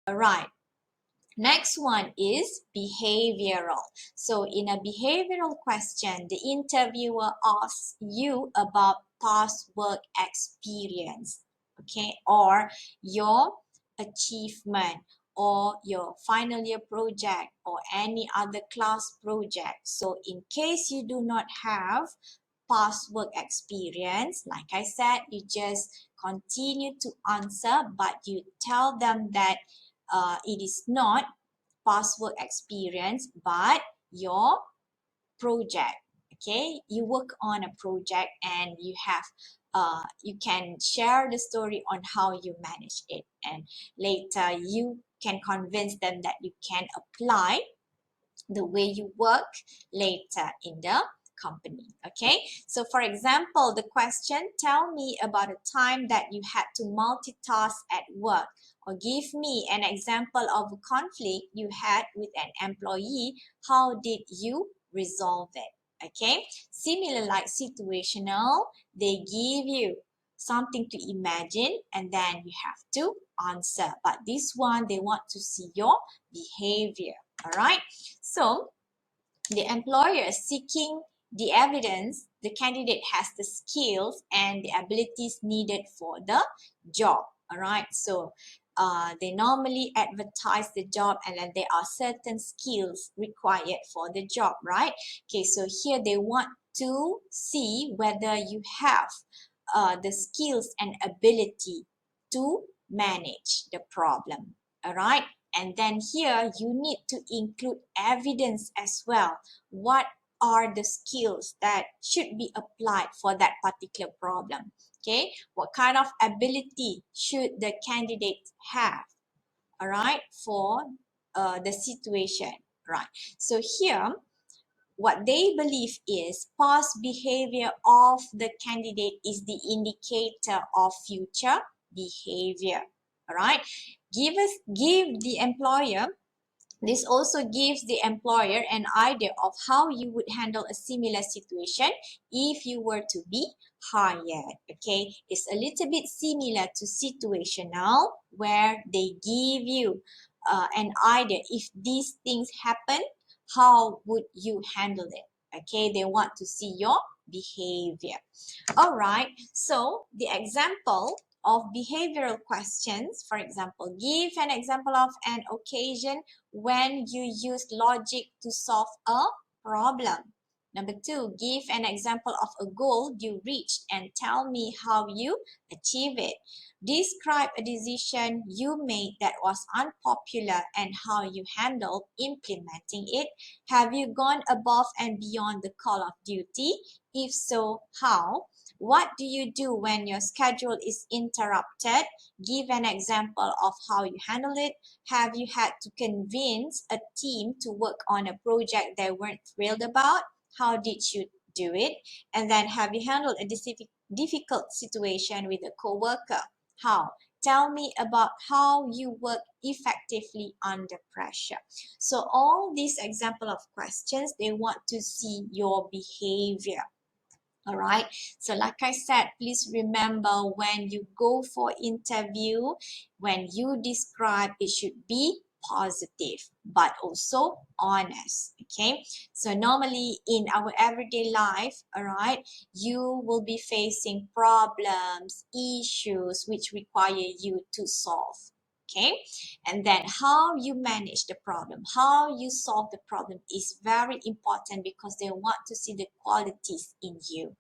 All right. Next one is behavioral. So in a behavioral question, the interviewer asks you about past work experience, okay, or your achievement, or your final year project, or any other class project. So in case you do not have past work experience, like I said, you just continue to answer, but you tell them that it is not past work experience but your project. Okay, you work on a project and you have you can share the story on how you manage it, and later you can convince them that you can apply the way you work later in the company. Okay, so for example, the question, tell me about a time that you had to multitask at work, or give me an example of a conflict you had with an employee. How did you resolve it? Okay, similar like situational, they give you something to imagine and then you have to answer, but this one they want to see your behavior. All right, so the employer is seeking the evidence the candidate has the skills and the abilities needed for the job. All right, so they normally advertise the job and then there are certain skills required for the job, right? Okay, so here they want to see whether you have the skills and ability to manage the problem. All right, and then here you need to include evidence as well. What are the skills that should be applied for that particular problem? Okay, what kind of ability should the candidate have? All right, for the situation, right? So here, what they believe is past behavior of the candidate is the indicator of future behavior. All right, give the employer, this also gives the employer an idea of how you would handle a similar situation if you were to be hired. Okay, it's a little bit similar to situational, where they give you an idea, if these things happen, how would you handle it? Okay, they want to see your behavior. All right, so the example of behavioral questions, for example, give an example of an occasion when you use logic to solve a problem. Number 2, give an example of a goal you reached and tell me how you achieve it. Describe a decision you made that was unpopular and how you handled implementing it. Have you gone above and beyond the call of duty? If so, how? What do you do when your schedule is interrupted? Give an example of how you handle it. Have you had to convince a team to work on a project they weren't thrilled about? How did you do it? And then, have you handled a difficult situation with a coworker? How? Tell me about how you work effectively under pressure. So all these example of questions, they want to see your behavior. All right, so like I said, please remember, when you go for interview, when you describe, it should be positive but also honest. Okay, so normally in our everyday life, all right, you will be facing problems, issues which require you to solve. Okay, and then how you manage the problem, how you solve the problem is very important, because they want to see the qualities in you.